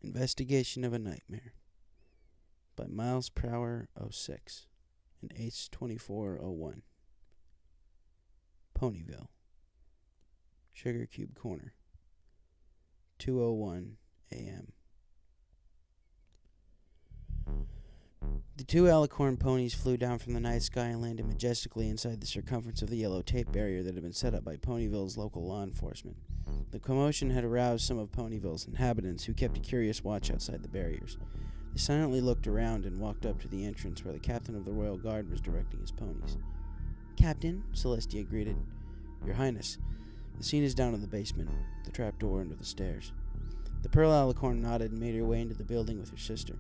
Investigation of a Nightmare by Miles Prower 06 and Ace 2401. Ponyville, Sugar Cube Corner, 2:01 a.m. The two alicorn ponies flew down from the night sky and landed majestically inside the circumference of the yellow tape barrier that had been set up by Ponyville's local law enforcement. The commotion had aroused some of Ponyville's inhabitants, who kept a curious watch outside the barriers. They silently looked around and walked up to the entrance where the captain of the Royal Guard was directing his ponies. "Captain," Celestia greeted. "Your Highness, the scene is down in the basement, the trap door under the stairs." The Pearl Alicorn nodded and made her way into the building with her sister.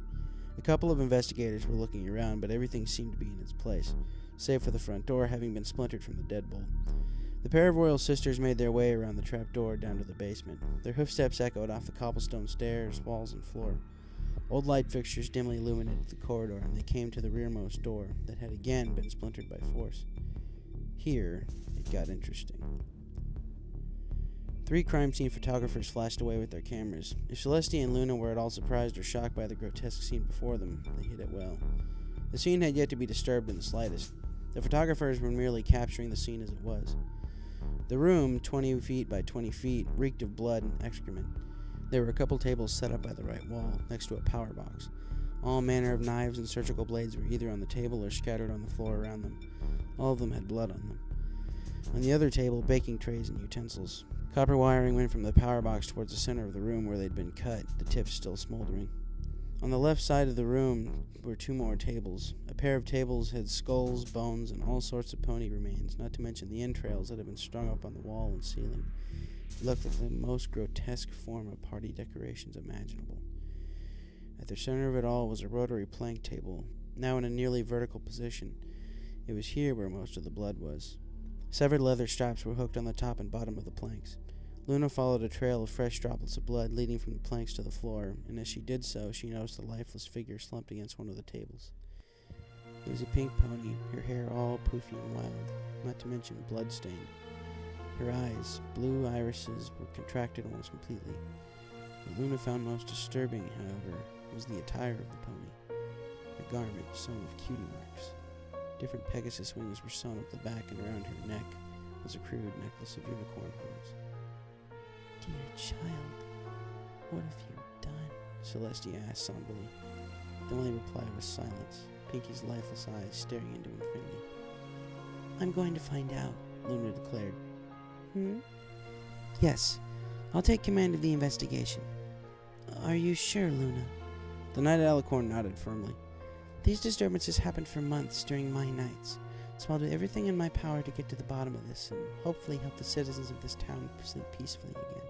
A couple of investigators were looking around, but everything seemed to be in its place, save for the front door having been splintered from the deadbolt. The pair of royal sisters made their way around the trap door down to the basement. Their hoofsteps echoed off the cobblestone stairs, walls, and floor. Old light fixtures dimly illuminated the corridor, and they came to the rearmost door that had again been splintered by force. Here, it got interesting. 3 crime scene photographers flashed away with their cameras. If Celestia and Luna were at all surprised or shocked by the grotesque scene before them, they hid it well. The scene had yet to be disturbed in the slightest. The photographers were merely capturing the scene as it was. The room, 20 feet by 20 feet, reeked of blood and excrement. There were a couple tables set up by the right wall, next to a power box. All manner of knives and surgical blades were either on the table or scattered on the floor around them. All of them had blood on them. On the other table, baking trays and utensils. Copper wiring went from the power box towards the center of the room where they'd been cut, the tips still smoldering. On the left side of the room were 2 more tables. A pair of tables had skulls, bones, and all sorts of pony remains, not to mention the entrails that had been strung up on the wall and ceiling. It looked like the most grotesque form of party decorations imaginable. At the center of it all was a rotary plank table, now in a nearly vertical position. It was here where most of the blood was. Severed leather straps were hooked on the top and bottom of the planks. Luna followed a trail of fresh droplets of blood leading from the planks to the floor, and as she did so, she noticed a lifeless figure slumped against one of the tables. It was a pink pony, her hair all poofy and wild, not to mention blood-stained. Her eyes, blue irises, were contracted almost completely. What Luna found most disturbing, however, was the attire of the pony. A garment sewn with cutie marks. Different Pegasus wings were sewn up the back, and around her neck was a crude necklace of unicorn horns. "Dear child, what have you done?" Celestia asked somberly. The only reply was silence, Pinky's lifeless eyes staring into infinity. "I'm going to find out," Luna declared. "Yes, I'll take command of the investigation." "Are you sure, Luna?" The Knight Alicorn nodded firmly. "These disturbances happened for months during my nights, so I'll do everything in my power to get to the bottom of this and hopefully help the citizens of this town sleep peacefully again."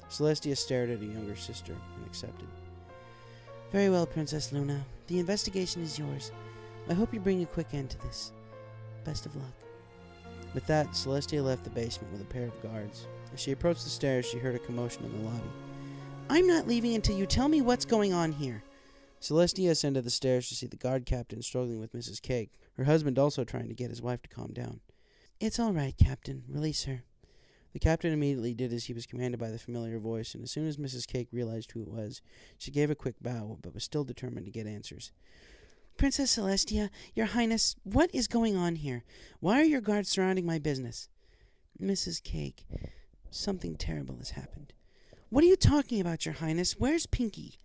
Celestia stared at her younger sister and accepted. "Very well, Princess Luna. The investigation is yours. I hope you bring a quick end to this. Best of luck." With that, Celestia left the basement with a pair of guards. As she approached the stairs, she heard a commotion in the lobby. "I'm not leaving until you tell me what's going on here." Celestia ascended the stairs to see the guard captain struggling with Mrs. Cake, her husband also trying to get his wife to calm down. "It's all right, Captain. Release her." The captain immediately did as he was commanded by the familiar voice, and as soon as Mrs. Cake realized who it was, she gave a quick bow, but was still determined to get answers. "Princess Celestia, Your Highness, what is going on here? Why are your guards surrounding my business?" "Mrs. Cake, something terrible has happened." "What are you talking about, Your Highness? Where's Pinky?"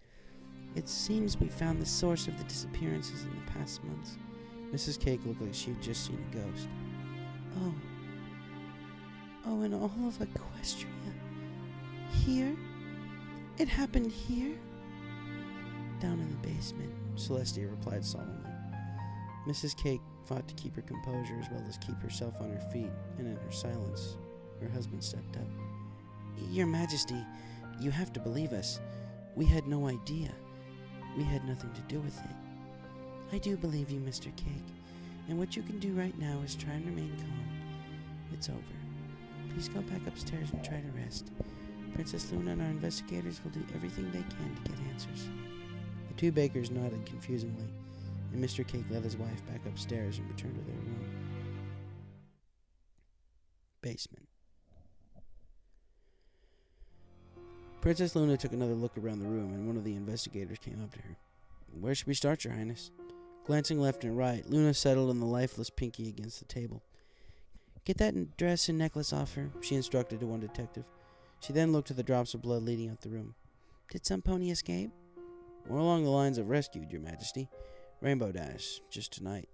"It seems we found the source of the disappearances in the past months." Mrs. Cake looked like she had just seen a ghost. Oh, in all of Equestria? Here? It happened here?" "Down in the basement," Celestia replied solemnly. Mrs. Cake fought to keep her composure as well as keep herself on her feet, and in her silence, her husband stepped up. "Your Majesty, you have to believe us. We had no idea. We had nothing to do with it." "I do believe you, Mr. Cake, and what you can do right now is try and remain calm. It's over. Please go back upstairs and try to rest. Princess Luna and our investigators will do everything they can to get answers. The two bakers nodded confusingly, and Mr. Cake led his wife back upstairs and returned to their room. Basement. Princess Luna took another look around the room, and one of the investigators came up to her. "Where should we start, Your Highness?" Glancing left and right, Luna settled on the lifeless Pinky against the table. "Get that dress and necklace off her," she instructed to one detective. She then looked at the drops of blood leading out the room. "Did some pony escape?" "More along the lines of rescued, Your Majesty. Rainbow Dash, just tonight.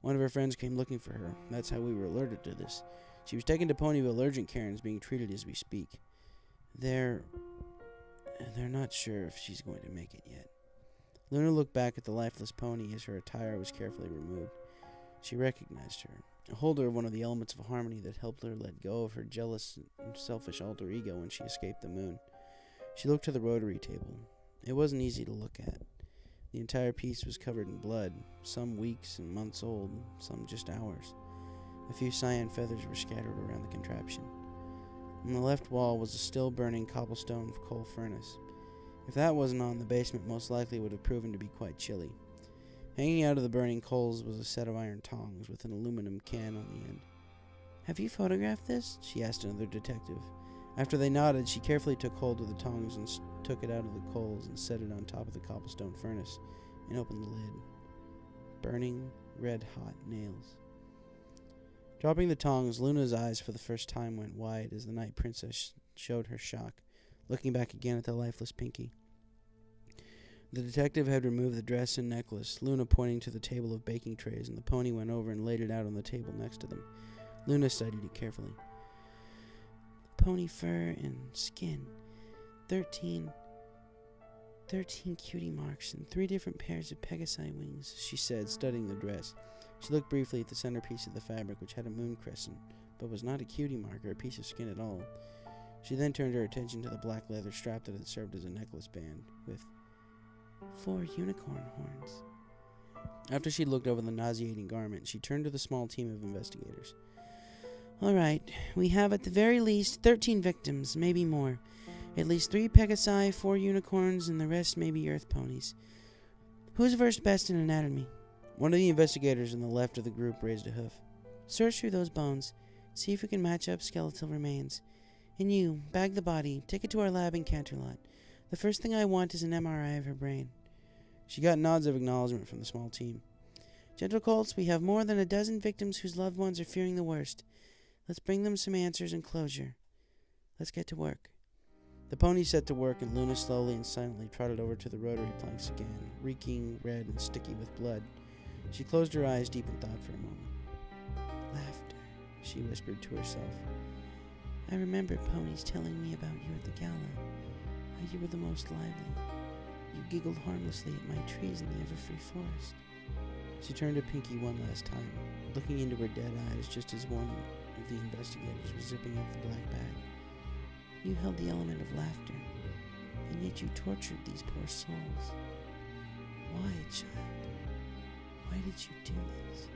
One of her friends came looking for her. That's how we were alerted to this. She was taken to Ponyville Urgent Care and is being treated as we speak. They're not sure if she's going to make it yet." Luna looked back at the lifeless pony as her attire was carefully removed. She recognized her, a holder of one of the elements of harmony that helped her let go of her jealous and selfish alter ego when she escaped the moon. She looked to the rotary table. It wasn't easy to look at. The entire piece was covered in blood, some weeks and months old, some just hours. A few cyan feathers were scattered around the contraption. On the left wall was a still-burning cobblestone coal furnace. If that wasn't on, the basement most likely would have proven to be quite chilly. Hanging out of the burning coals was a set of iron tongs with an aluminum can on the end. "Have you photographed this?" she asked another detective. After they nodded, she carefully took hold of the tongs and took it out of the coals and set it on top of the cobblestone furnace and opened the lid. Burning, red-hot nails. Dropping the tongs, Luna's eyes for the first time went wide as the Night Princess showed her shock, looking back again at the lifeless Pinky. The detective had removed the dress and necklace, Luna pointing to the table of baking trays, and the pony went over and laid it out on the table next to them. Luna studied it carefully. "Pony fur and skin. 13 cutie marks and 3 different pairs of Pegasi wings," she said, studying the dress. She looked briefly at the centerpiece of the fabric, which had a moon crescent, but was not a cutie mark or a piece of skin at all. She then turned her attention to the black leather strap that had served as a necklace band, with 4 unicorn horns. After she looked over the nauseating garment, she turned to the small team of investigators. "All right, we have at the very least 13 victims, maybe more. At least 3 Pegasi, 4 unicorns, and the rest may be earth ponies. Who's versed best in anatomy?" One of the investigators on the left of the group raised a hoof. "Search through those bones. See if we can match up skeletal remains. And you, bag the body. Take it to our lab in Canterlot. The first thing I want is an MRI of her brain." She got nods of acknowledgement from the small team. "Gentle Colts, we have more than a dozen victims whose loved ones are fearing the worst. Let's bring them some answers and closure. Let's get to work." The pony set to work, and Luna slowly and silently trotted over to the rotary planks again, reeking red and sticky with blood. She closed her eyes deep in thought for a moment. "Laughter," she whispered to herself. "I remember ponies telling me about you at the gala, how you were the most lively. You giggled harmlessly at my trees in the Everfree Forest." She turned to Pinky one last time, looking into her dead eyes just as one of the investigators was zipping up the black bag. "You held the element of laughter, and yet you tortured these poor souls. Why, child? Why did you do this?"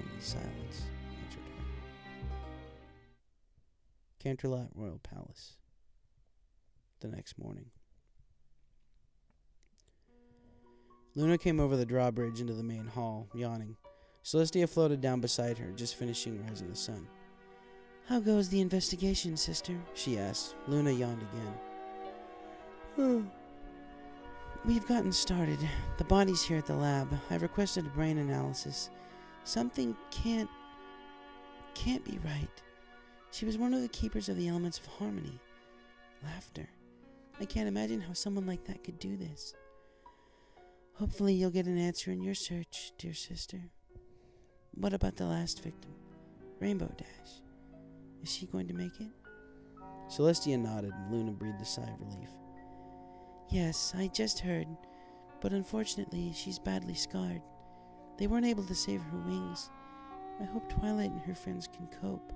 Only silence answered her. Canterlot Royal Palace. The next morning. Luna came over the drawbridge into the main hall, yawning. Celestia floated down beside her, just finishing Rising the Sun. "How goes the investigation, sister?" she asked. Luna yawned again. "We've gotten started. The body's here at the lab. I've requested a brain analysis. Something can't be right. She was one of the keepers of the elements of harmony. Laughter. I can't imagine how someone like that could do this. Hopefully you'll get an answer in your search, dear sister. What about the last victim, Rainbow Dash? Is she going to make it?" Celestia nodded, and Luna breathed a sigh of relief. "Yes, I just heard, but unfortunately she's badly scarred. They weren't able to save her wings. I hope Twilight and her friends can cope.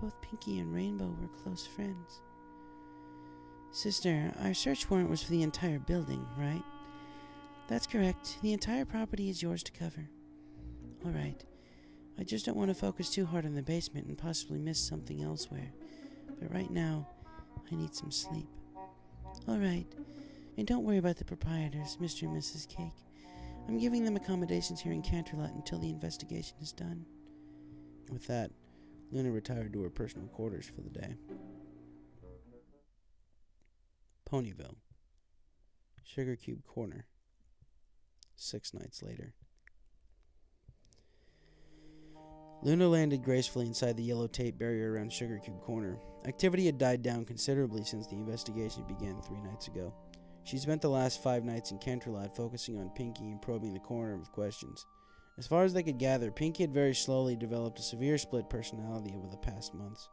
Both Pinky and Rainbow were close friends." "Sister, our search warrant was for the entire building, right?" "That's correct. The entire property is yours to cover." "All right. I just don't want to focus too hard on the basement and possibly miss something elsewhere. But right now, I need some sleep. All right. And don't worry about the proprietors, Mr. and Mrs. Cake. I'm giving them accommodations here in Canterlot until the investigation is done. With that, Luna retired to her personal quarters for the day. Ponyville. Sugar Cube Corner. 6 nights later. Luna landed gracefully inside the yellow tape barrier around Sugar Cube Corner. Activity had died down considerably since the investigation began 3 nights ago. She spent the last 5 nights in Canterlot focusing on Pinky and probing the corner with questions. As far as they could gather, Pinky had very slowly developed a severe split personality over the past months.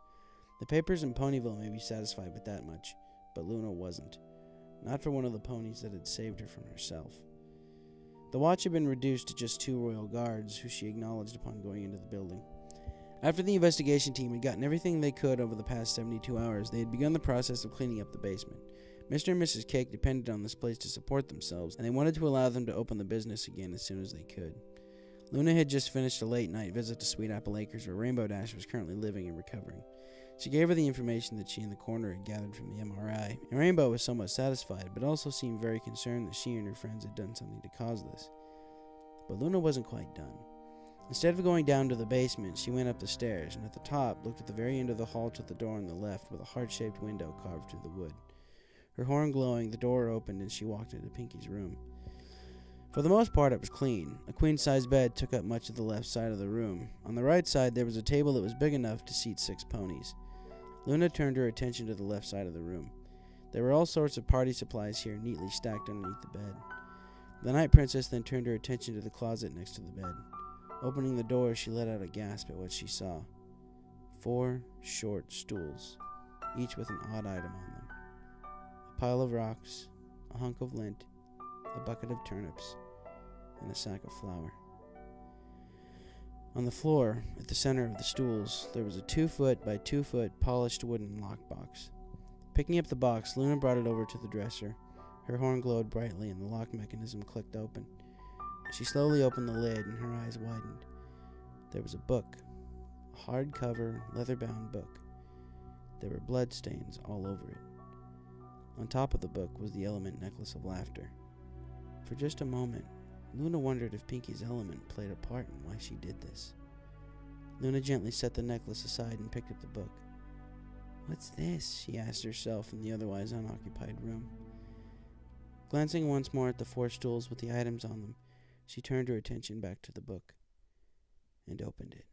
The papers in Ponyville may be satisfied with that much, but Luna wasn't. Not for one of the ponies that had saved her from herself. The watch had been reduced to just 2 royal guards, who she acknowledged upon going into the building. After the investigation team had gotten everything they could over the past 72 hours, they had begun the process of cleaning up the basement. Mr. and Mrs. Cake depended on this place to support themselves, and they wanted to allow them to open the business again as soon as they could. Luna had just finished a late-night visit to Sweet Apple Acres, where Rainbow Dash was currently living and recovering. She gave her the information that she and the coroner had gathered from the MRI, and Rainbow was somewhat satisfied, but also seemed very concerned that she and her friends had done something to cause this. But Luna wasn't quite done. Instead of going down to the basement, she went up the stairs, and at the top looked at the very end of the hall to the door on the left with a heart-shaped window carved through the wood. Her horn glowing, the door opened and she walked into Pinky's room. For the most part, it was clean. A queen-size bed took up much of the left side of the room. On the right side, there was a table that was big enough to seat 6 ponies. Luna turned her attention to the left side of the room. There were all sorts of party supplies here, neatly stacked underneath the bed. The Night Princess then turned her attention to the closet next to the bed. Opening the door, she let out a gasp at what she saw. 4 short stools, each with an odd item on them. A pile of rocks, a hunk of lint, a bucket of turnips, and a sack of flour. On the floor, at the center of the stools, there was a 2-foot by 2-foot polished wooden lockbox. Picking up the box, Luna brought it over to the dresser. Her horn glowed brightly and the lock mechanism clicked open. She slowly opened the lid and her eyes widened. There was a book, a hardcover, leather-bound book. There were bloodstains all over it. On top of the book was the element Necklace of Laughter. For just a moment, Luna wondered if Pinky's element played a part in why she did this. Luna gently set the necklace aside and picked up the book. "What's this?" she asked herself in the otherwise unoccupied room. Glancing once more at the 4 stools with the items on them, she turned her attention back to the book and opened it.